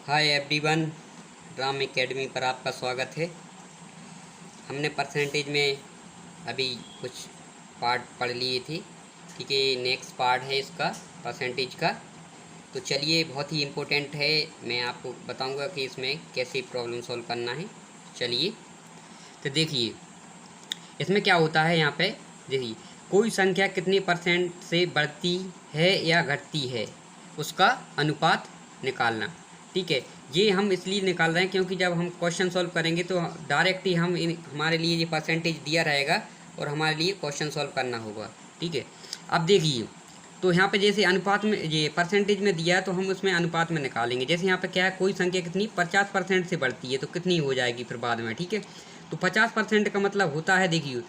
Hi everyone, Ram academy पर आपका स्वागत है। हमने परसेंटेज में अभी कुछ पार्ट पढ़ लिए थे। ठीक है, नेक्स्ट पार्ट है इसका परसेंटेज का। तो चलिए, बहुत ही इम्पोर्टेंट है। मैं आपको बताऊंगा कि इसमें कैसे प्रॉब्लम सॉल्व करना है। चलिए, तो देखिए इसमें क्या होता है। यहाँ पे देखिए, कोई संख्या कितने परसेंट से बढ़ती है या घटती है, उसका अनुपात निकालना। ठीक है, ये हम इसलिए निकाल रहे हैं क्योंकि जब हम क्वेश्चन सॉल्व करेंगे तो डायरेक्ट ही हमारे लिए ये परसेंटेज दिया रहेगा और हमारे लिए क्वेश्चन सॉल्व करना होगा। ठीक है, अब देखिए, तो यहाँ पे जैसे अनुपात में ये परसेंटेज में दिया है तो हम उसमें अनुपात में निकालेंगे। जैसे यहाँ पे क्या है, कोई संख्या कितनी 50% से बढ़ती है तो कितनी हो जाएगी फिर बाद में। ठीक है, तो 50% का मतलब होता है, देखिए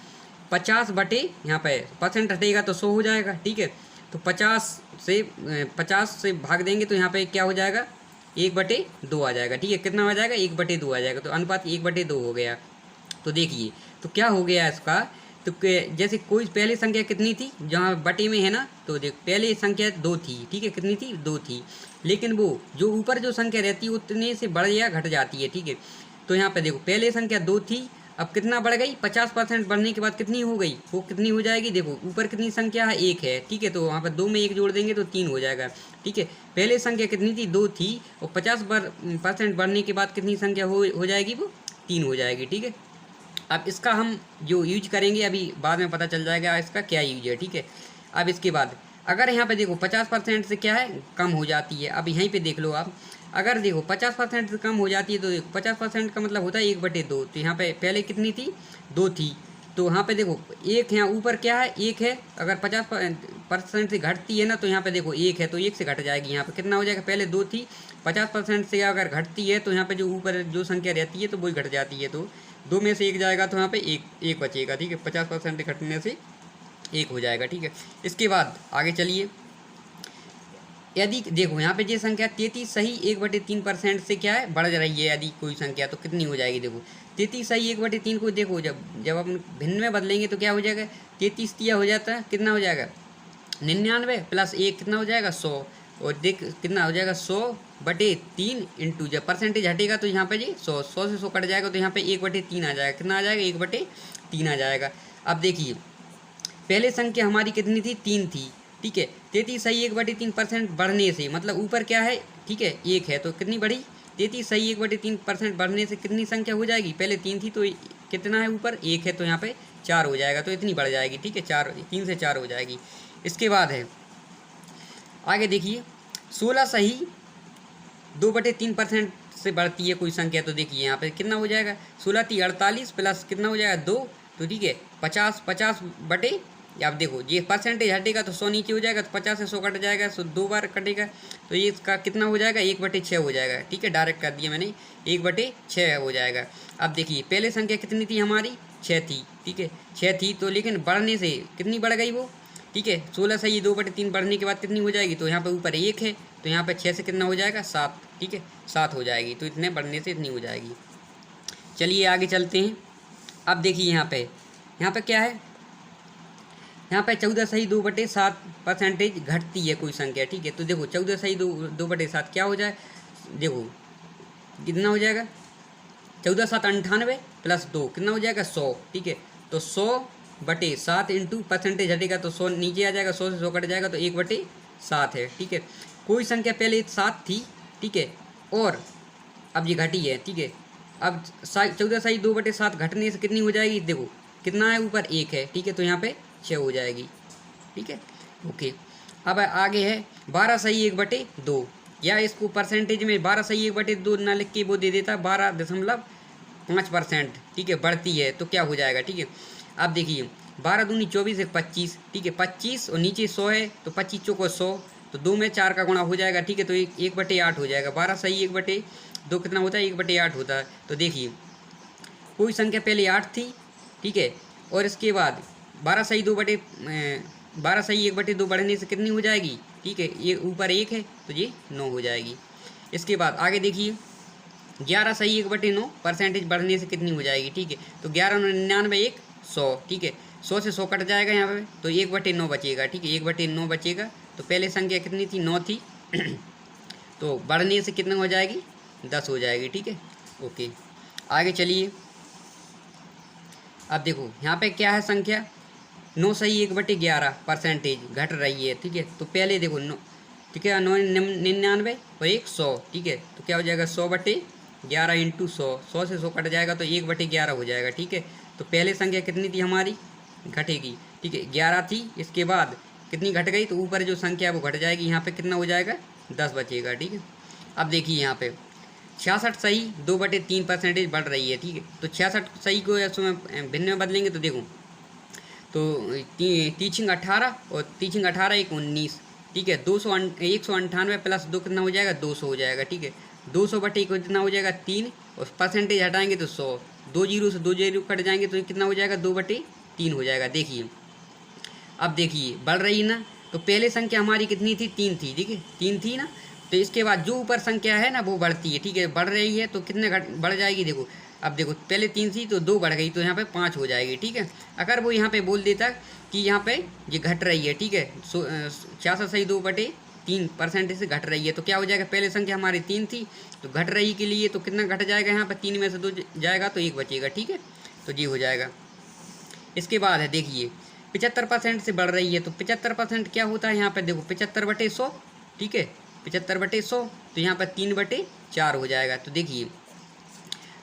50 बटे यहाँ पे परसेंट हटेगा तो 100 हो जाएगा। ठीक है, तो 50 से भाग देंगे तो यहाँ पे क्या हो जाएगा, 1/2 आ जाएगा। ठीक है, कितना आ जाएगा, 1/2 आ जाएगा। तो अनुपात 1/2 हो गया। तो देखिए, तो क्या हो गया इसका, तो जैसे कोई पहली संख्या कितनी थी, जहाँ बटे में है ना, तो देख पहली संख्या 2 थी। ठीक है, कितनी थी, 2 थी। लेकिन वो जो ऊपर जो संख्या रहती है उतने से बढ़ या घट जाती है। ठीक है, तो यहाँ पे देखो पहले संख्या 2 थी, अब कितना बढ़ गई, 50% बढ़ने के बाद कितनी हो गई, वो कितनी हो जाएगी, देखो ऊपर कितनी संख्या है, 1 है। ठीक है, तो वहाँ पर 2 में 1 जोड़ देंगे तो 3 हो जाएगा। ठीक है, पहले संख्या कितनी थी, 2 थी, और 50% बढ़ने के बाद कितनी संख्या हो जाएगी, वो 3 हो जाएगी। ठीक है, अब इसका हम जो यूज करेंगे अभी बाद में पता चल जाएगा इसका क्या यूज है। ठीक है, अब इसके बाद अगर यहाँ पे देखो 50% से क्या है, कम हो जाती है। अब यहीं पे देख लो आप, अगर देखो 50% से कम हो जाती है तो 50% का मतलब होता है 1/2। तो यहाँ पे पहले कितनी थी, 2 थी, तो यहाँ पे देखो 1 यहाँ ऊपर क्या है, 1 है। अगर 50% से घटती है ना तो यहाँ पे देखो 1 है, तो 1 से घट जाएगी। यहाँ पे कितना हो जाएगा, पहले 2 थी, 50% से अगर घटती है तो यहाँ पे जो ऊपर जो संख्या रहती है तो वही घट जाती है। तो 2 में से 1 जाएगा तो यहाँ पे एक बचेगा। ठीक है, 50% घटने से 1 हो जाएगा। ठीक है, इसके बाद आगे चलिए, यदि देखो यहाँ पे ये संख्या 33 सही 1/3% से क्या है, बढ़ रही है यदि कोई संख्या, तो कितनी हो जाएगी, देखो 33 सही 1/3 को देखो जब अपन भिन्न में बदलेंगे तो क्या हो जाएगा, 33 तिया हो जाता है, कितना हो जाएगा 99 + 1 कितना हो जाएगा 100। और देख कितना हो जाएगा 100/3 इंटू जब परसेंटेज हटेगा तो यहाँ पे जी 100 से 100 कट जाएगा तो यहाँ पे 1/3 आ जाएगा। कितना आ जाएगा, 1/3 आ जाएगा। अब देखिए पहले संख्या हमारी कितनी थी, 3 थी। ठीक है, 33 सही 1/3% बढ़ने से, मतलब ऊपर क्या है, ठीक है 1 है तो कितनी बढ़ी, 33 सही 1/3% बढ़ने से कितनी संख्या हो जाएगी, पहले 3 थी तो कितना है ऊपर 1 है तो यहाँ पे 4 हो जाएगा, तो इतनी बढ़ जाएगी। ठीक है, 3 से 4 हो जाएगी। इसके बाद है आगे देखिए, 16 सही 2/3% से बढ़ती है कोई संख्या, तो देखिए यहाँ पे कितना हो जाएगा, 16 × 48 प्लस कितना हो जाएगा 2, तो ठीक है 50 बटे, अब देखो ये परसेंटेज हटेगा तो 100 नीचे हो जाएगा, तो 50 से 100 कट जाएगा, 100 2 बार कटेगा तो ये इसका कितना हो जाएगा, 1/6 हो जाएगा। ठीक है, डायरेक्ट कर दिया मैंने, 1/6 हो जाएगा। अब देखिए पहले संख्या कितनी थी हमारी, 6 थी। ठीक है, 6 थी तो लेकिन बढ़ने से कितनी बढ़ गई वो, ठीक है 16 से ये 2/3 बढ़ने के बाद कितनी हो जाएगी, तो यहाँ पे ऊपर 1 है तो यहाँ पे 6 से कितना हो जाएगा 7। ठीक है, 7 हो जाएगी, तो इतने बढ़ने से इतनी हो जाएगी। चलिए आगे चलते हैं। अब देखिए यहाँ पे क्या है, यहाँ पे 14 सही 2/7% घटती है कोई संख्या। ठीक है, तो देखो 14 सही 2/7 क्या हो जाए, देखो कितना हो जाएगा, 14 × 7 = 98 + 2 कितना हो जाएगा 100। ठीक है, तो 100/7 इंटू परसेंटेज हटेगा तो 100 नीचे आ जाएगा, 100 से 100 कट जाएगा तो 1/7 है। ठीक है, कोई संख्या पहले 7 थी। ठीक है, और अब ये घटी है। ठीक है, अब 14 सही 2/7 घटने से कितनी हो जाएगी, देखो कितना है ऊपर 1 है। ठीक है, तो यहाँ पे 6 हो जाएगी। ठीक है, ओके। अब आगे है 12 सही 1/2, या इसको परसेंटेज में 12 सही 1/2 ना लिख के वो दे देता 12.5%। ठीक है, बढ़ती है तो क्या हो जाएगा। ठीक है, अब देखिए 12 दूनी 24 1 25। ठीक है, 25 और नीचे 100 है तो 25 चौको 100, तो 2 में 4 का गुणा हो जाएगा। ठीक है, तो 1/8 हो जाएगा। 12 सही 1/2 कितना होता है, 1/8 होता है। तो देखिए कोई संख्या पहले 8 थी। ठीक है, और इसके बाद 12 सही 1/2 बढ़ने से कितनी हो जाएगी, ठीक है ये ऊपर 1 है तो ये 9 हो जाएगी। इसके बाद आगे देखिए 11 सही 1/9 परसेंटेज बढ़ने से कितनी हो जाएगी। ठीक है, तो 11 × 99 1 100। ठीक है, 100 से 100 कट जाएगा यहाँ पे तो 1/9 बचेगा। ठीक है, 1/9 बचेगा। तो पहले संख्या कितनी थी, 9 थी तो बढ़ने से कितना हो जाएगी 10 हो जाएगी, ठीक है। ओके, आगे चलिए। अब देखो यहाँ पे क्या है संख्या 9 सही 1/11 परसेंटेज घट रही है, ठीक है। तो पहले देखो 9, ठीक है, 99 और 100, ठीक है। तो क्या हो जाएगा 100/11 इंटू 100 से 100 कट जाएगा तो 1/11 हो जाएगा, ठीक है। तो पहले संख्या कितनी थी हमारी, घटेगी, ठीक है, 11 थी। इसके बाद कितनी घट गई, तो ऊपर जो संख्या है वो घट जाएगी, यहाँ पे कितना हो जाएगा 10 बचेगा, ठीक है। अब देखिए यहाँ पे 66 सही 2/3 परसेंटेज बढ़ रही है, ठीक है। तो 66 सही को इसमें भिन्न में बदलेंगे तो देखो, तो तीछिंग 18 और तीछिंग 18 1 19, ठीक है। 198 प्लस 2 कितना हो जाएगा 200 हो जाएगा, ठीक है। 200/1 कितना हो जाएगा 3, और परसेंटेज हटाएंगे तो 100, 2 जीरो से 2 जीरो कट जाएंगे तो कितना हो जाएगा 2/3 हो जाएगा। देखिए अब देखिए बढ़ रही है ना। तो पहले संख्या हमारी कितनी थी 3 थी, ठीक है, 3 थी ना। तो इसके बाद जो ऊपर संख्या है ना वो बढ़ती है, ठीक है, बढ़ रही है तो कितने बढ़ जाएगी देखो। अब देखो पहले 3 थी तो 2 बढ़ गई तो यहाँ पे 5 हो जाएगी, ठीक है। अगर वो यहाँ पे बोल देता कि यहाँ पे ये घट रही है, ठीक है, 66 सही 2/3 परसेंटेज से घट रही है, तो क्या हो जाएगा पहले संख्या हमारी 3 थी तो घट रही के लिए तो कितना घट जाएगा, यहाँ पे 3 में से 2 जाएगा तो 1 बचेगा, ठीक है। तो जी हो जाएगा। इसके बाद है देखिए 75% से बढ़ रही है, तो 75% क्या होता है यहाँ पे देखो 75/100, ठीक है, 75/100, तो यहाँ पर 3/4 हो जाएगा। तो देखिए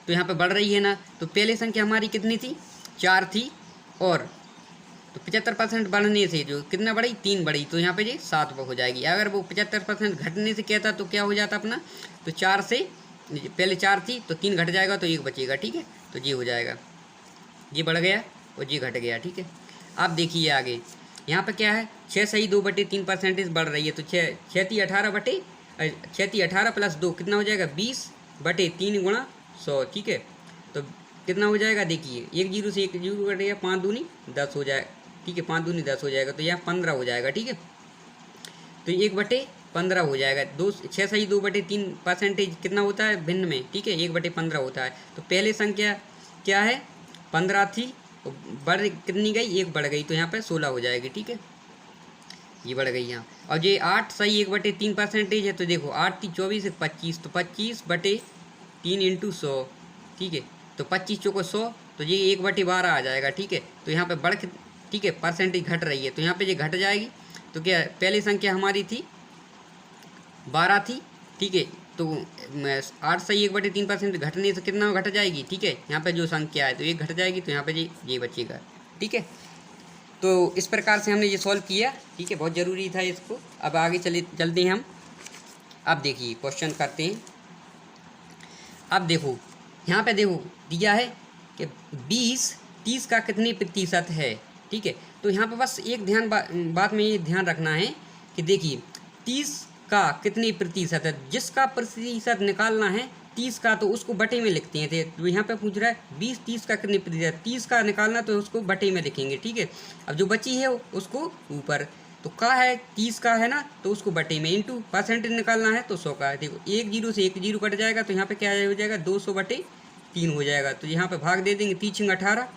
तो यहाँ पे बढ़ रही है ना। तो पहले संख्या हमारी कितनी थी 4 थी, और तो 75% बढ़ने से जो कितना बढ़ी 3 बढ़ी, तो यहाँ पे जी 7 हो जाएगी। अगर वो 75% घटने से कहता तो क्या हो जाता अपना, तो 4 से पहले 4 थी तो 3 घट जाएगा तो 1 बचेगा, ठीक है। तो जी हो जाएगा, ये बढ़ गया और जी घट गया, ठीक है। आप देखिए आगे यहाँ पे क्या है 6 सही 2/3 परसेंटेज बढ़ रही है, तो 6 18 प्लस 2 कितना हो जाएगा 20/3 गुणा 100, ठीक है। तो कितना हो जाएगा देखिए 1 जीरो से 1 जीरो कटेगा, 5 दूनी 10 हो जाएगा, ठीक है, 5 दूनी 10 हो जाएगा, तो यहाँ 15 हो जाएगा, ठीक है। तो 1/15 हो जाएगा। 6 सही 2/3 परसेंटेज कितना होता है भिन्न में, ठीक है, 1/15 होता है। तो पहले संख्या क्या है 15 थी, बढ़ कितनी गई 1 बढ़ गई, तो यहाँ पे 16 हो जाएगी, ठीक है, ये बढ़ गई यहाँ। और ये 8 सही 1/3 परसेंटेज है, तो देखो 8 थी 24 25, तो 25/3 इंटू 100, ठीक है। तो 25 चौको 100, तो ये 1/12 आ जाएगा, ठीक है। तो यहाँ पे बढ़, ठीक है, परसेंटेज घट रही है तो यहाँ पे ये घट जाएगी। तो क्या पहली संख्या हमारी थी 12 थी, ठीक है। तो 8 सही 1/3 परसेंट घटने से कितना घट जाएगी, ठीक है। यहाँ पे जो संख्या है तो ये घट जाएगी, तो यहाँ पे ये बचेगा, ठीक है। तो इस प्रकार से हमने ये सॉल्व किया, ठीक है, बहुत ज़रूरी था इसको। अब आगे चलते हैं हम। अब देखिए क्वेश्चन करते हैं। अब देखो यहाँ पे देखो दिया है कि 20-30 का कितने प्रतिशत है, ठीक है। तो यहाँ पे बस एक बात में ये ध्यान रखना है कि देखिए 30 का कितने प्रतिशत है, जिसका प्रतिशत निकालना है 30 का तो उसको बटे में लिखते हैं। तो यहाँ पे पूछ रहा है 20-30 का कितने प्रतिशत, 30 का निकालना तो उसको बटे में लिखेंगे, ठीक है। अब जो बची है उसको ऊपर, तो का है 30 का है ना, तो उसको बटे में इंटू परसेंटेज निकालना है तो 100 का है। देखो 1 जीरो से 1 जीरो कट जाएगा, तो यहाँ पे क्या हो जाएगा 200/3 हो जाएगा। तो यहाँ पे भाग दे देंगे 3 18,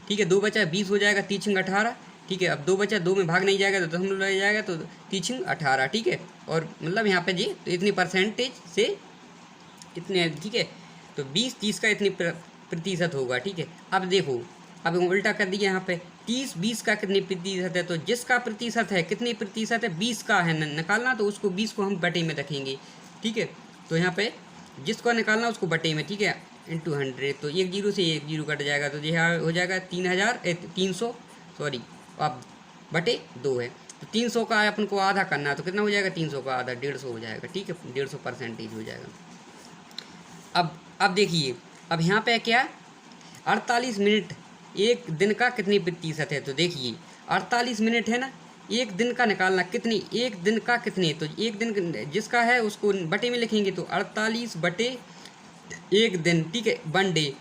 ठीक है, 2 बचा 20 हो जाएगा 3 18, ठीक है। अब 2 बचा 2 में भाग नहीं जाएगा तो दशमलव रह जाएगा, तो 3 18, ठीक है। और मतलब यहाँ पे जी तो इतनी परसेंटेज से इतने, ठीक है। तो 20-30 का इतनी प्रतिशत होगा, ठीक है। अब देखो अब उल्टा कर दिया, यहाँ पे 30-20 का कितने प्रतिशत है, तो जिसका प्रतिशत है कितने प्रतिशत है 20 का है निकालना, तो उसको 20 को हम बटे में रखेंगे, ठीक है। तो यहाँ पे जिसको निकालना उसको बटे में, ठीक है, इंटू 100, तो 1 जीरो से 1 जीरो कट जाएगा, तो यह हो जाएगा 300 सॉरी, अब बटे 2 है, तो 300 का अपन को आधा करना है, तो कितना हो जाएगा 300 का आधा 150 हो जाएगा, ठीक है, 150 परसेंटेज हो जाएगा। अब देखिए अब यहाँ पे क्या 48 मिनट एक दिन का कितनी प्रतिशत है, तो देखिए 48 मिनट है ना, एक दिन का निकालना कितनी, एक दिन का कितने, तो एक दिन जिसका है उसको बटे में लिखेंगे, तो 48/1 दिन, ठीक है, 1 डे,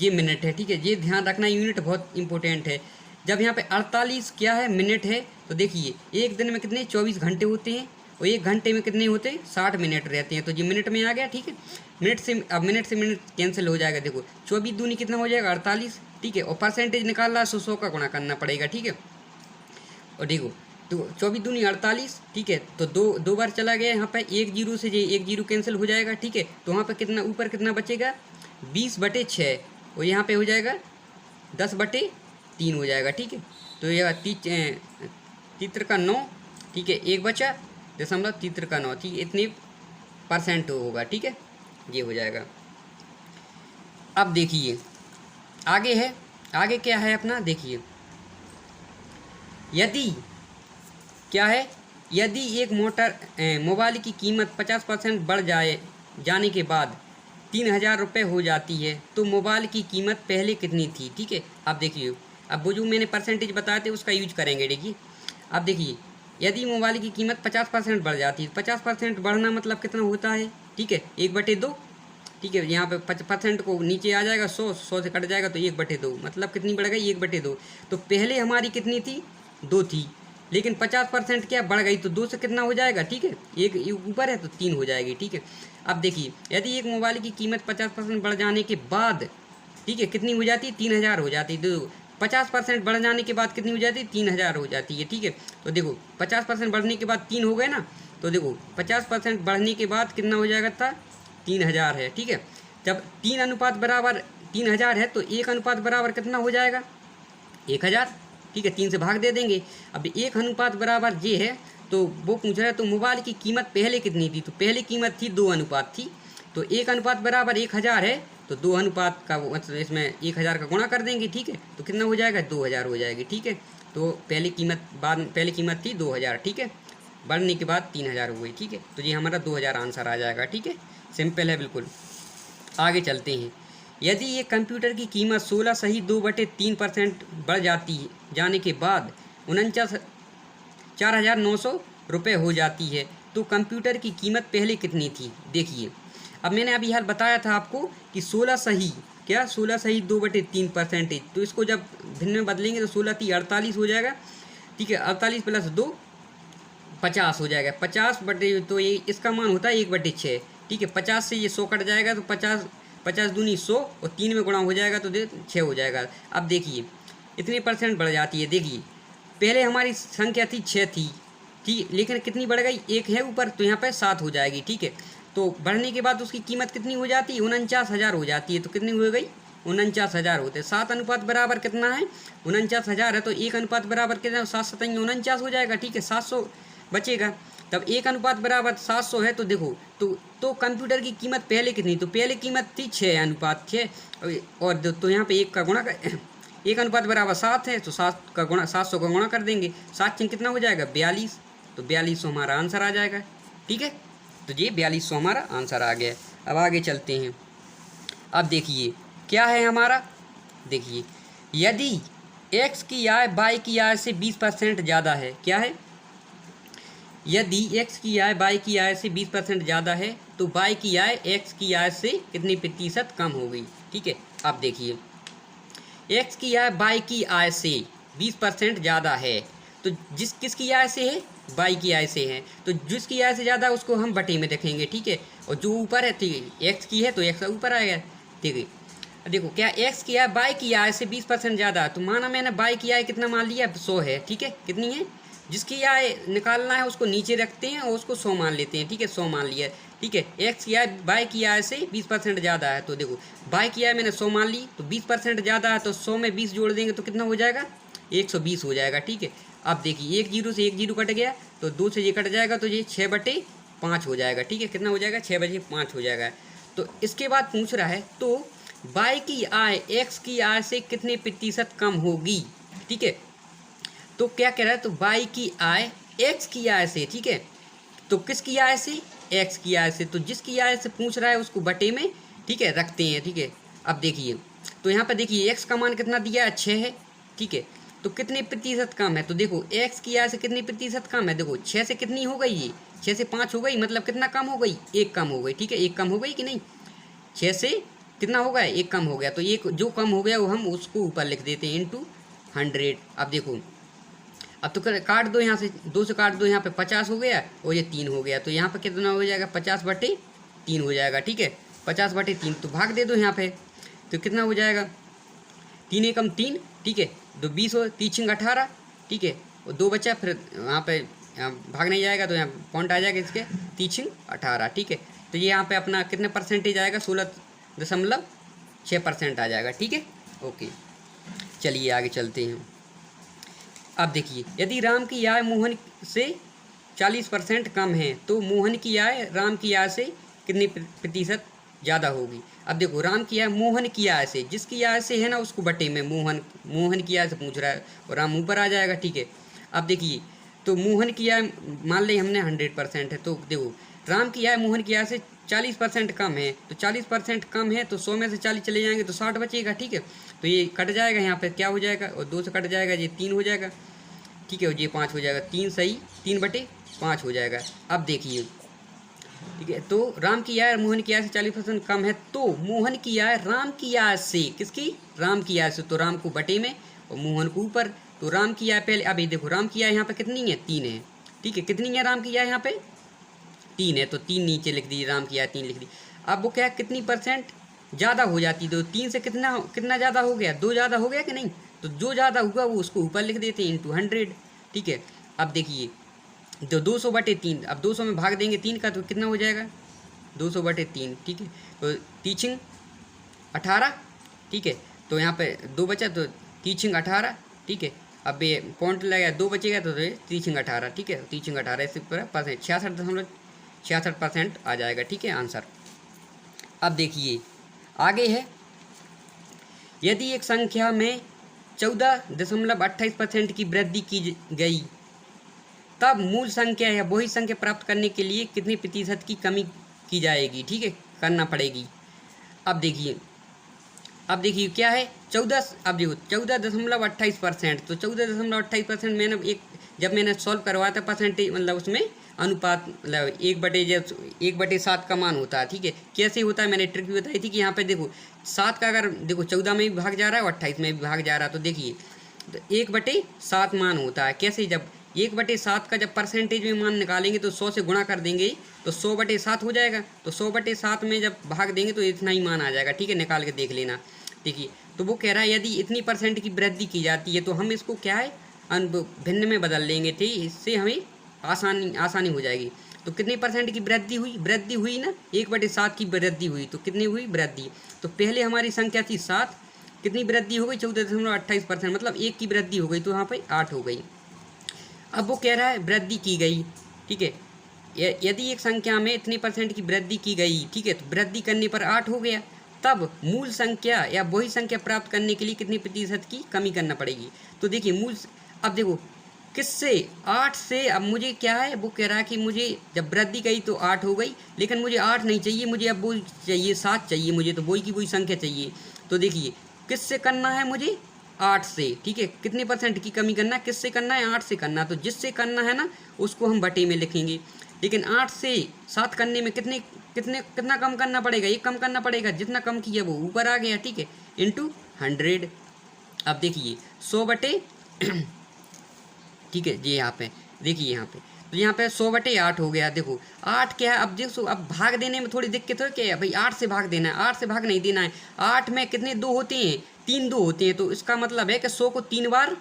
ये मिनट है, ठीक है। ये ध्यान रखना, यूनिट बहुत इंपॉर्टेंट है। जब यहाँ पे 48 क्या है मिनट है, तो देखिए एक दिन में कितने 24 घंटे होते हैं, और 1 घंटे में कितने होते हैं 60 मिनट रहते हैं, तो ये मिनट में आ गया, ठीक है। मिनट से मिनट कैंसिल हो जाएगा, देखो 24 दूनी कितना हो जाएगा 48, ठीक है। और परसेंटेज निकालना 100 का गुणा करना पड़ेगा, ठीक है। और देखो तो 24 दूनी 48, ठीक है। तो दो बार चला गया यहाँ पे, एक जीरो से एक जीरो कैंसिल हो जाएगा, ठीक है। तो वहाँ पे कितना ऊपर कितना बचेगा, 20/6, और यहाँ पे हो जाएगा 10/3 हो जाएगा, ठीक है। तो यह तीत्र का 9, ठीक है, एक बचा दशमलव तीत्र का 9, ठीक है, इतने % होगा, ठीक है, ये हो जाएगा। अब देखिए आगे है, आगे क्या है अपना, देखिए यदि क्या है, यदि एक मोबाइल की कीमत 50% बढ़ जाने के बाद 3000 रुपये हो जाती है, तो मोबाइल की कीमत पहले कितनी थी, ठीक है। अब देखिए, अब वो जो मैंने परसेंटेज बताए थे उसका यूज करेंगे, देखिए। अब देखिए, यदि मोबाइल की कीमत 50% बढ़ जाती है, 50% बढ़ना मतलब कितना होता है, ठीक है, 1/2, ठीक है। यहाँ पे 50% को नीचे आ जाएगा, 100 से कट जाएगा तो 1/2, मतलब कितनी बढ़ गई, 1/2। तो पहले हमारी कितनी थी, 2 थी, लेकिन 50% क्या बढ़ गई, तो 2 से कितना हो जाएगा, ठीक है, एक ऊपर है तो 3 हो जाएगी, ठीक है। अब देखिए, यदि एक मोबाइल की कीमत 50% बढ़ जाने के बाद, ठीक है, कितनी हो जाती है, 3000 हो जाती है। तो 50% बढ़ जाने के बाद कितनी हो जाती है, 3000 हो जाती है, ठीक है। तो देखो 50% बढ़ने के बाद 3 हो गए ना, तो देखो 50% बढ़ने के बाद कितना हो जाएगा था, 3000 है, ठीक है। जब 3 अनुपात बराबर 3000 है तो 1 अनुपात बराबर कितना हो जाएगा, 1000, ठीक है, 3 से भाग दे देंगे। अब 1 अनुपात बराबर ये है, तो वो पूछ रहा है तो मोबाइल की कीमत पहले कितनी थी, तो पहले कीमत थी 2 अनुपात थी। तो 1 अनुपात बराबर 1000 है, तो 2 अनुपात का मतलब इसमें 1000 का गुणा कर देंगे, ठीक है। तो कितना हो जाएगा, 2000 हो जाएगी, ठीक है। तो पहली कीमत थी 2000, ठीक है, बढ़ने के बाद 3000 हो गई, ठीक है। तो ये हमारा 2000 आंसर आ जाएगा, ठीक है, सिंपल है बिल्कुल। आगे चलते हैं। यदि ये कंप्यूटर की कीमत 16 सही 2/3% बढ़ जाने के बाद 49,900 रुपये हो जाती है, तो कंप्यूटर की कीमत पहले कितनी थी, देखिए। अब मैंने अभी हाल बताया था आपको कि 16 सही 2/3%, तो इसको जब भिन्न में बदलेंगे तो 16 × 48 हो जाएगा, ठीक है। 48 + 2 50 हो जाएगा, 50 तो ये इसका मान होता है 1/6, ठीक है। 50 से ये 100 कट जाएगा तो 50 दूनी 100 और 3 में गुणा हो जाएगा तो 6 हो जाएगा। अब देखिए इतनी % बढ़ जाती है, देखिए पहले हमारी संख्या थी 6 थी, ठीक, लेकिन कितनी बढ़ गई, 1 है ऊपर, तो यहाँ पे 7 हो जाएगी, ठीक है। तो बढ़ने के बाद उसकी कीमत कितनी हो जाती है, 49,000 हो जाती है। तो कितनी हो गई, 49,000 होते हैं। 7 अनुपात बराबर कितना है, 49,000 है, तो 1 अनुपात बराबर कितना, 7 7 49 हो जाएगा, ठीक है, 700 बचेगा। तब 1 अनुपात बराबर 700 है, तो देखो तो कंप्यूटर की कीमत पहले कितनी, तो पहले कीमत थी 6:6, और तो यहाँ पे 1 का गुणा कर 1 अनुपात बराबर 7 है, तो 700 का गुणा कर देंगे, 7 से कितना हो जाएगा, 42, तो 4200 हमारा आंसर आ जाएगा, ठीक है। तो ये 4200 हमारा आंसर आ गया। अब आगे चलते हैं। अब देखिए क्या है हमारा, देखिए यदि x की आय y की आय से 20% ज़्यादा है, क्या है, यदि x की आय y की आय से 20% ज़्यादा है, तो y की आय x की आय से कितनी प्रतिशत कम हो गई, ठीक है। अब देखिए x की आय y की आय से 20% ज़्यादा है, तो किसकी आय से है, y की आय से है, तो जिसकी आय से ज़्यादा उसको हम बटे में रखेंगे, ठीक है। और जो ऊपर है, ठीक है, x की है तो x ऊपर आएगा, ठीक है। देखो क्या x की आय y की आय से 20% ज़्यादा, तो माना मैंने y की आय कितना मान लिया, 100 है, ठीक है, कितनी है, जिसकी आय निकालना है उसको नीचे रखते हैं और उसको 100 मान लेते हैं, ठीक है, 100 मान लिया, ठीक है। x की आय y की आय से 20% ज़्यादा है, तो देखो y की आय मैंने 100 मान ली, तो 20% ज़्यादा है, तो 100 में 20 जोड़ देंगे तो कितना हो जाएगा, 120 हो जाएगा, ठीक है। अब देखिए 1 जीरो से 1 जीरो कट गया, तो 2 से ये कट जाएगा, तो ये 6/5 हो जाएगा, ठीक है, कितना हो जाएगा, 6/5 हो जाएगा। तो इसके बाद पूछ रहा है तो y की आय x की आय से कितने प्रतिशत कम होगी, ठीक है। तो क्या कह रहा है, तो y की आय x की आय से, ठीक है, तो किसकी आय से, x की आय से, तो जिसकी आय से पूछ रहा है उसको बटे में, ठीक है, रखते हैं, ठीक है। अब देखिए तो यहाँ पर देखिए x का मान कितना दिया है, 6 है, ठीक है, तो कितने प्रतिशत कम है, तो देखो x की आय से कितनी प्रतिशत कम है, देखो 6 से कितनी हो गई, ये 6 से 5 हो गई, मतलब कितना कम हो गई, 1 कम हो गई, ठीक है, 1 कम हो गई कि नहीं, 6 से कितना हो गया, 1 कम हो गया, तो एक जो कम हो गया वो हम उसको ऊपर लिख देते हैं इंटू 100। अब देखो अब तो काट दो, यहाँ से 2 से काट दो, यहाँ पे 50 हो गया और ये 3 हो गया, तो यहाँ पे कितना हो जाएगा, 50/3 हो जाएगा, ठीक है, 50/3, तो भाग दे दो यहाँ पे, तो कितना हो जाएगा, 3 एकम 3, ठीक है, 2 20 हो, 3 18, ठीक है, और 2 बचा, फिर वहाँ पे भाग नहीं जाएगा तो यहाँ पॉइंट आ जाएगा इसके 3 18, ठीक है। तो ये यहाँ पे अपना कितने परसेंटेज आएगा, 16.6% आ जाएगा, ठीक है। ओके, चलिए आगे चलते हैं। अब देखिए, यदि राम की आय मोहन से 40% कम है तो मोहन की आय राम की आय से कितनी प्रतिशत ज़्यादा होगी। अब देखो, राम की आय मोहन की आय से, जिसकी आय से है ना उसको बटे में मोहन की आय से पूछ रहा है और राम ऊपर आ जाएगा, ठीक है। अब देखिए, तो मोहन की आय मान ली हमने 100% है, तो देखो राम की आय मोहन की आय से 40% कम है, तो 40% कम है तो 100 में से 40 चले जाएंगे तो 60 बचेगा, ठीक है। तो ये कट जाएगा, यहाँ पे क्या हो जाएगा, और 2 से कट जाएगा, ये 3 हो जाएगा, ठीक है, और ये 5 हो जाएगा, 3 सही 3/5 हो जाएगा। अब देखिए, ठीक है, तो राम की आय मोहन की आय से 40% कम है तो मोहन की आय राम की आय से, किसकी, राम की आय से, तो राम को बटे में और मोहन को ऊपर। तो राम की आय पहले, अभी देखो राम की आय यहाँ पे कितनी है, 3 है, ठीक है। कितनी है राम की आय यहाँ पे, 3 है, तो 3 नीचे लिख दीजिए, राम की आय 3 लिख दी। अब वो क्या, कितनी परसेंट ज़्यादा हो जाती, तो 3 से कितना कितना ज़्यादा हो गया, 2 ज़्यादा हो गया कि नहीं, तो जो ज़्यादा हुआ वो उसको ऊपर लिख देते हैं × 100, ठीक है। अब देखिए, तो 200/3, अब 200 में भाग देंगे 3 का तो कितना हो जाएगा, 200/3, ठीक है। तो 3 18, ठीक है। तो यहाँ पे 2 बचा तो 3 18, ठीक है। अब ये पॉइंट लगा 2 बचेगा तो 3 18, ठीक है। 3 18 इस पर परसेंट 66.66% आ जाएगा, ठीक है आंसर। अब देखिए आगे है, यदि एक संख्या में 14.28% की वृद्धि की गई तब मूल संख्या या वही संख्या प्राप्त करने के लिए कितनी प्रतिशत की कमी की जाएगी, ठीक है, करना पड़ेगी। अब देखिए क्या है, 14, अब देखो 14.28%, तो 14.28% मैंने जब मैंने सॉल्व करवाया था परसेंटेज, मतलब उसमें अनुपात, मतलब 1/7 का मान होता है, ठीक है। कैसे होता है, मैंने ट्रिक भी बताई थी कि यहाँ पे देखो 7 का अगर देखो 14 में भी भाग जा रहा है और 28 में भी भाग जा रहा है, तो देखिए तो 1/7 मान होता है। कैसे, जब 1/7 का जब परसेंटेज में मान निकालेंगे तो 100 से गुणा कर देंगे तो 100/7 हो जाएगा, तो 100/7 में जब भाग देंगे तो इतना ही मान आ जाएगा, ठीक है, निकाल के देख लेना। देखिए, तो वो कह रहा है यदि इतनी परसेंट की वृद्धि की जाती है तो हम इसको क्या है, भिन्न में बदल लेंगे, ठीक, इससे हमें आसानी हो जाएगी। तो कितनी परसेंट की वृद्धि हुई ना, 1/7 की वृद्धि हुई, तो कितनी हुई वृद्धि, तो पहले हमारी संख्या थी 7, कितनी वृद्धि हो गई, 14.28%, मतलब 1 की वृद्धि हो गई, तो यहाँ पर 8 हो गई। अब वो कह रहा है वृद्धि की गई, ठीक है, यदि एक संख्या में इतनी परसेंट की वृद्धि की गई, ठीक है, तो वृद्धि करने पर 8 हो गया, तब मूल संख्या या वही संख्या प्राप्त करने के लिए कितनी प्रतिशत की कमी करना पड़ेगी। तो देखिए अब देखो किससे, 8 से, अब मुझे क्या है, वो कह रहा है कि मुझे जब वृद्धि गई तो 8 हो गई, लेकिन मुझे 8 नहीं चाहिए, मुझे अब वो चाहिए 7 चाहिए मुझे, तो वही की वही संख्या चाहिए। तो देखिए किससे करना है मुझे, 8 से, ठीक है। कितने परसेंट की कमी करना है, किससे करना है, 8 से करना है, तो जिससे करना है ना उसको हम बटे में लिखेंगे। लेकिन 8 से 7 करने में कितना कम करना पड़ेगा, ये कम करना पड़ेगा, जितना कम किया वो ऊपर आ गया, ठीक है, × 100। अब देखिए 100 ठीक है जी, यहाँ पे देखिए, यहाँ पे तो यहाँ पे 100/8 हो गया। देखो 8 क्या है, अब देखो अब भाग देने में थोड़ी दिक्कत है, क्या है भाई, 8 से भाग देना है, 8 से भाग नहीं देना है। 8 में कितने 2 होते हैं, 3 2 होते हैं, तो इसका मतलब है कि 100 को 3 बार,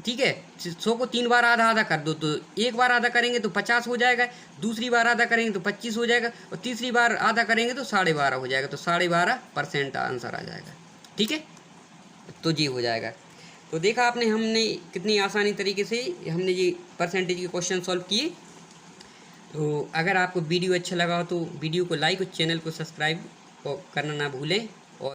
ठीक है, 100 को 3 बार आधा आधा कर दो, तो एक बार आधा करेंगे तो 50 हो जाएगा, दूसरी बार आधा करेंगे तो 25 हो जाएगा, और तीसरी बार आधा करेंगे तो 12.5 हो जाएगा, तो 12.5% आंसर आ जाएगा, ठीक है। तो जी हो जाएगा। तो देखा आपने, हमने कितनी आसानी तरीके से हमने ये परसेंटेज के क्वेश्चन सॉल्व किए। तो अगर आपको वीडियो अच्छा लगा हो तो वीडियो को लाइक और चैनल को सब्सक्राइब करना ना भूलें।